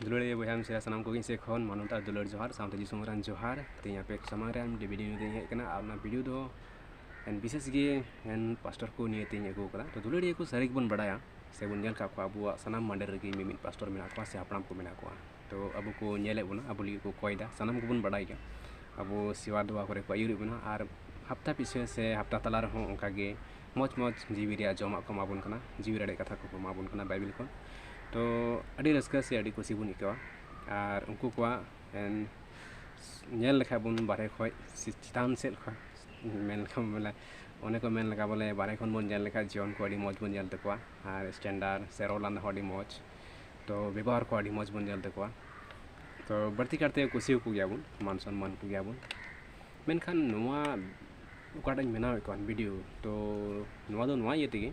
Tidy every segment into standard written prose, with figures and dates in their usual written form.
दुलड़े बहन से सनाम को से खन मानुता दुलड़ जोहार सामते जी सुमरान जोहार ते यहाँ पे समारे हम वीडियो दे है कना आपना वीडियो दो एन विशेष गे एन पास्टर को निये ते अगू करा तो दुलड़े को सारी बन बड़ाया से बन नेल का अबू सनाम मंडर रगे मिमिन पास्टर मेना को से हापड़ाम को मेना को तो अबू को नेले बना अबू लगी को कोयदा सनाम को बन बड़ाई गया अबू सिवा दुआ करे को आयुर बना और हफ्ता पीछे से हफ्ता तला रहो उनका गे मौज मौज जीवी रे जमा को माबुन कना जीवी रे कथा को माबुन कना बाइबल को तो अड़ी रस्का से अड़ी कुसी बुन इकवा और उनको को नेल लेखा बुन बारे खय चितान सेल खय मेन लेखा बोले अने को मेन लेखा बोले बारे खन बुन नेल लेखा जीवन को अड़ी मौज बुन नेल तकवा और स्टैंडर्ड से रोलान अड़ी मौज तो व्यवहार को अड़ी मौज बुन नेल तकवा तो बढ़ती करते कुसी को गया बुन मान सम्मान को गया बुन मेनखान नुआ उकाटाñ बनावे कौन वीडियो तो नुआ दो नुआ ये तेगे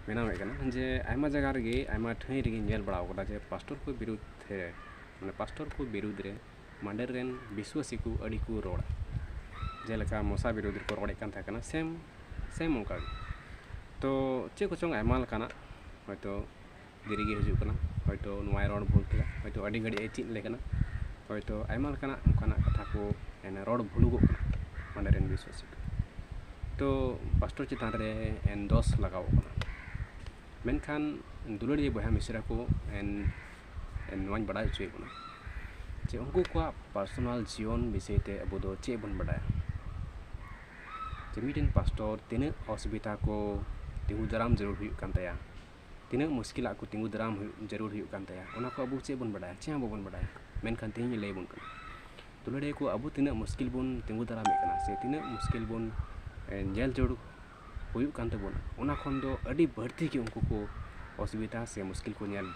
बनावे कना जे आयमा जगह रे आयमा ठई रे नेल बड़ाव कदा जे पास्टर को विरुद्ध थे माने पास्टर को विरुद्ध रे मांडर रेन विश्वासी को अड़ी को रोड़ा जेलका मोसा विरुद्ध को रोड़े कान था सेम उनका तो चे को चोंग आयमा लकाना हयतो देरी गे हिजु कना हयतो नुआ रोड भूल केला हयतो अड़ी घड़ी ए चित लेकना हयतो आयमा लकाना उनकाना कथा को एन रोड भूलुगो मांडर रेन विश्वासी तो पास्टर चितान रे एन दोष लगाव कना मेनखान दुलड़ी बहा मिश्रा को एन नोन बड़ा चुए बना जे उनको को पर्सनल जीवन विषय ते अब दो चे बन बड़ा जे मिटन पास्टर तिने असुविधा को तिंगु दराम जरूर हुई कांतया तिने मुश्किल को तिंगु दराम जरूर हुई कांतया ओना को अब चे बन बड़ा चे अब बन बड़ा मेनखान तिंग ले बन कना दुलड़ी को अब तिने मुश्किल बन तिंगु दराम कना से तिने मुश्किल बन जेल जोड़ हुई कांते बन ओना खन दो अड़ी बढ़ती के उनको को असुविधा से मुश्किल को नेल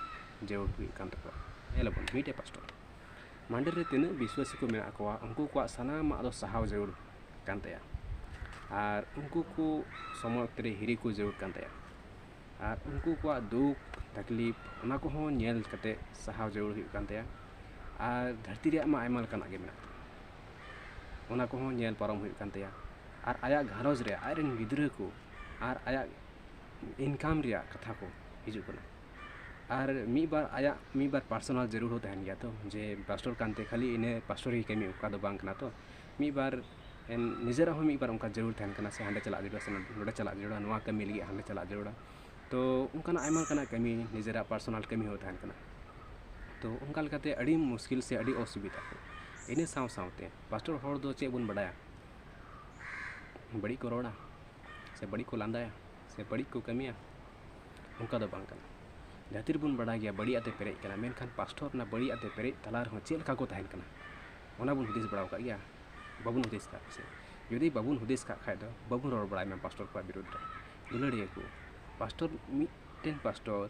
जरूर हुई कांते को एलबन मीटे पास्टर मांडर रे तिने विश्वासी को मेना को उनको को सनाम आदो सहाव जरूर कांतेया और उनको को समोत्रे हिरी को जरूर कांतेया और उनको को दुख तकलीफ ओना को हो नेल कते सहाव जरूर हुई कांतेया और धरती रे मा आयमा लकाना गे मेना ओना को हो नेल पारम हुई कांतेया और आया घरोज रे आयरन गिद्रे को और आया इनकम रिया कथा को हिजु कना और मी बार पर्सनल जरूर होता है तो जे पास्टर कांते खाली इने पास्टर ही कमी उका दो बांग कना तो मी बार एन निजरा हो मी बार उनका जरूर तहन कना से हांडे चला जरूर से नोडे चला जरूर नुआ कमी लगी हांडे चला जरूर तो उनका आयमा कना कमी निजरा पर्सनल कमी होता है कना तो उनका लकाते अड़ी मुश्किल से अड़ी असुविधा को इने साव सावते पास्टर होड़ दो चे बुन बड़ाया बड़ी को रोड़ा से बड़ी को लांदाया से बड़ी को कमिया उनका दो बांग कना धरती बुन बड़ा गया बड़ी आते पेरे कना मेनखान पास्टर ना बड़ी आते पेरे तलार हो चेल का को तहन कना ओना बुन हुदिस बड़ाव का गया बाबुन हुदिस का से यदि बाबुन हुदिस का खाय दो बाबुन रोड बड़ाय में पास्टर को विरुद्ध दुलड़िए को पास्टर मिटेन पास्टर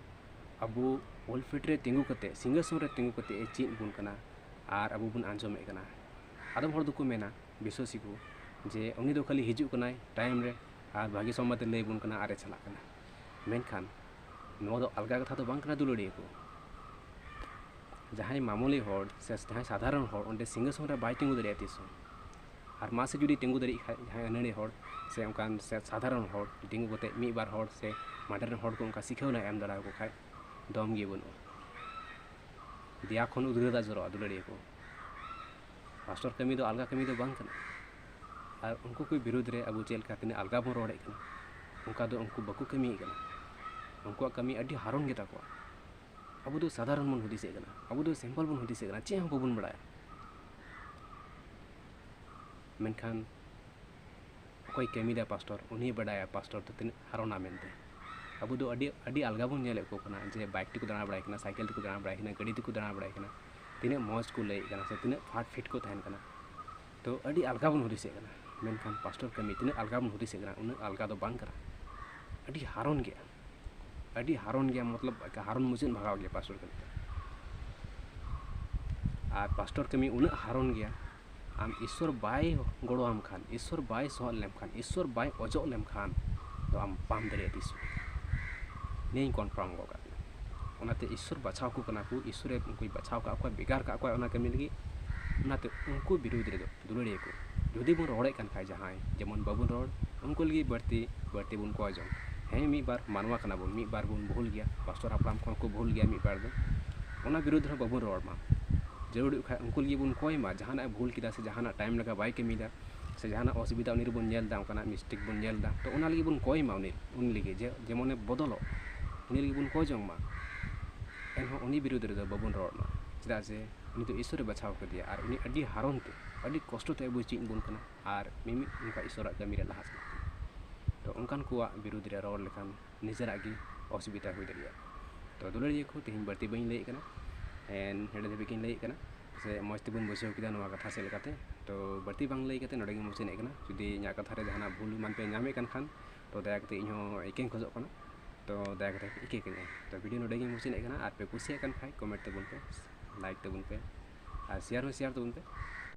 अबू ओलफिट रे तिंगु कते सिंहासन रे तिंगु कते चीन बुन कना और अबू बुन आंजमे कना आदम हर दुको मेना विश्वासी को जे उनी दो खाली हिजु कनाय टाइम रे और भागी सम्मत ले बुन कना आरे चला कना मेनखान नो दो अलगा कथा तो बांग कना दुलड़िए को जहां मामूली होड़ से जहां साधारण होड़ ओंडे सिंहासन रे बाय तिंगु दरिया तिसो और मा से जुदी तिंगु दरि खाय जहां अनड़ी होड़ से उनकान से साधारण होड़ तिंगु गते मी बार होड़ से माडर होड़ को उनका सिखावना एम दरा को खाय दम गे बनो दिया खन उदगदा जरो दुलड़िए को पास्टर कमी दो अलगा कमी दो बांग कना और उनको कोई विरोध रे अब चेल खाते अलगा बो रोड़े कना उनका दो उनको बको कमी कना उनको कमी अड्डी हारोन गेता को अब दो साधारण मन हुदिसे कना अब दो सिंपल बन हुदिसे कना चे हम बबुन बड़ाया मेनखान कोई कमी दा पास्टर उन्हीं बड़ाया पास्टर तो तिन हारोना मेनते अब दो अड्डी अलगा बन नेले को कना जे बाइक टी को दाना बड़ाय कना साइकिल टी को दाना बड़ाय कना गाड़ी टी को दाना बड़ाय कना तिने मौज को ले कना से तिने फाट फिट को तहन कना तो अड्डी अलगा बन हुदिसे कना मेनखान पास्टर कमी तिने अलगा बन हुदिसे कना उन अलगा दो बांग करा अड्डी हारोन गया मतलब हारोन मुझे भगाव गया पास्टर कमी और पास्टर कमी उन हारोन गया आम ईश्वर बाय गड़ो आम खान ईश्वर बाय सहल लेम खान ईश्वर बाय अजो लेम खान तो आम पाम दरे दिस नहीं कन्फर्म होगा ओनाते ईश्वर बचाव को कना को ईश्वर उनको बचाव का कोई बेगार का कोई ओना कमी लगी ओनाते उनको विरोध रे दुलड़िए को जदि बन रोड़े कान खाय जहां जेमन बाबुन रोड उनको लगी बढ़ती बुन को आजम हें मी बार मानवा कना बुन मी बार बुन भूल गया पास्टर हापराम को भूल गया मी बार दो ᱚᱱᱟ ᱵᱤᱨᱩᱫᱽ ᱨᱮ ᱵᱟᱵᱚᱱ ᱨᱚᱲ ᱢᱟ ᱡᱟᱹᱨᱩᱲ ᱠᱷᱟᱡ ᱩᱱᱠᱩ ᱞᱟᱹᱜᱤᱫ ᱵᱚᱱ ᱠᱚᱭ ᱢᱟ ᱡᱟᱦᱟᱱᱟᱜ ᱵᱷᱩᱞ ᱠᱮᱫᱟ ᱥᱮ ᱡᱟᱦᱟᱱᱟᱜ ᱴᱟᱭᱤᱢ ᱞᱮᱠᱟ ᱵᱟᱭ ᱠᱟᱹᱢᱤᱭᱮᱫᱟ ᱥᱮ ᱡᱟᱦᱟᱱᱟᱜ ᱚᱥᱩᱵᱤᱫᱟ ᱩᱱᱤ ᱨᱮᱵᱚᱱ ᱧᱮᱞᱫᱟ ᱚᱱᱠᱟᱱᱟᱜ ᱢᱤᱥᱴᱮᱠ ᱵᱚᱱ ᱧᱮᱞᱫᱟ ᱛᱚ ᱚᱱᱟ ᱞᱟᱹᱜᱤᱫ ᱵᱚᱱ ᱠᱚᱭ ᱢᱟ ᱩᱱᱤ ᱞᱟᱹᱜᱤᱫ ᱡᱮᱢᱚᱱᱮ ᱵᱚᱫᱚᱞᱚᱜ ᱩᱱᱤ ᱞᱟᱹᱜᱤᱫ ᱵᱚᱱ ᱠᱚᱭ ᱡᱚᱝ ᱢᱟ ᱮᱱᱦᱚᱸ ᱩᱱᱤ ᱵᱤᱨᱩᱫᱽ ᱨᱮᱫᱚ ᱵᱟᱵᱚᱱ ᱨᱚᱲ ᱢᱟ ᱪᱮᱫᱟᱜ ᱥᱮ ᱩᱱᱤ ᱫᱚ ᱤᱥᱥᱚᱨᱮ ᱵᱟᱪᱷᱟᱣ ᱠᱟᱫᱮᱭᱟ ᱟᱨ ᱩᱱᱤ ᱟᱹᱰᱤ ᱦᱟᱨᱚᱱ ᱛᱮ ᱟᱹᱰᱤ ᱠᱚᱥᱴᱚ ᱛᱮ ᱟᱵᱚᱭ ᱪᱮᱫ ᱵᱚᱱ ᱠᱟᱱᱟ ᱟर ᱢᱤᱢᱤᱫ ᱚᱱᱠᱟ ᱤᱥᱥᱚᱨᱟᱜ ᱠᱟᱹᱢᱤᱨᱮ ᱞᱟᱦᱟ ᱥᱮᱱᱚᱜ ᱠᱟᱱᱟ ᱛᱚ ᱚᱱᱠᱟᱱ ᱠᱚᱣᱟᱜ ᱵᱤᱨᱩᱫᱽ ᱨᱮ ᱨᱚᱲ ᱞᱮᱠᱷᱟᱱ ᱱᱤᱡᱮᱨᱟᱜ ᱜᱮ ᱚᱥᱩᱵᱤᱫᱟ ᱦᱩᱭ ᱫᱟᱲᱮᱭᱟᱜᱼᱟ ᱛᱚ ᱫᱩᱞᱟᱹᱲᱤᱭᱟᱹ ᱠᱚ ᱛᱮᱦᱮᱧ ᱵᱟᱹᱲᱛᱤ ᱵᱟᱹᱧ ᱞᱟᱹᱭᱮᱫ ᱠᱟᱱᱟ ᱱᱚᱰᱮ ᱫᱷᱟᱹᱵᱤᱡ ᱜᱤᱧ ᱞᱟᱹᱭᱮᱫ ᱠᱟᱱᱟ ᱥᱮ ᱢᱚᱡᱽ ᱛᱮᱵᱚᱱ ᱵᱩᱡᱷᱟᱹᱣ ᱠᱮᱫᱟ ᱱᱚᱣᱟ ᱠᱟᱛᱷᱟ ᱥᱮᱫ ᱞᱮᱠᱟᱛᱮ ᱛᱚ ᱵᱟᱹᱲᱛᱤ ᱵᱟᱝ ᱞᱟᱹᱭ ᱠᱟᱛᱮ ᱱᱚᱰᱮ ᱜᱮ ᱢᱩᱪᱟᱹᱫ ᱠᱟᱱᱟ ᱡᱩᱫᱤ ᱤᱧᱟᱹᱜ ᱠᱟᱛᱷᱟ ᱨᱮ ᱡᱟᱦᱟᱱᱟᱜ ᱵᱷᱩᱞ ᱮᱢᱟᱱ ᱯᱮ ᱧᱟᱢᱮᱫ ᱠᱟᱱ ᱠᱷᱟᱱ ᱛᱚ ᱫᱟᱭᱟ ᱠᱟᱛᱮ ᱤᱧᱦᱚᱸ ᱤᱠᱟᱹᱧ ᱠᱷᱚᱡᱚᱜ ᱠᱟᱱᱟ ᱛᱚ ᱫᱟᱭᱟ ᱠᱟᱛᱮ ᱤᱠᱟᱹ ᱠᱟᱹᱧᱟ ᱛᱚ ᱵᱷᱤᱰᱤᱭᱳ ᱱᱚᱰᱮ ᱜᱮᱧ ᱢᱩᱪᱟᱹᱫ ᱠᱟᱱᱟ ᱟᱨ ᱯᱮ ᱠᱩᱥᱤᱭᱟᱜ ᱠᱟᱱ ᱠᱷᱟᱡ ᱠᱚᱢᱮᱱᱴ ᱛᱟᱵᱚᱱ ᱯᱮ ᱞᱟᱭᱤᱠ ᱛᱟᱵᱚᱱ ᱯᱮ ᱟᱨ ᱥᱮᱭᱟᱨ ᱦᱚᱸ ᱥᱮᱭᱟᱨ ᱛᱟᱵᱚᱱ ᱯᱮ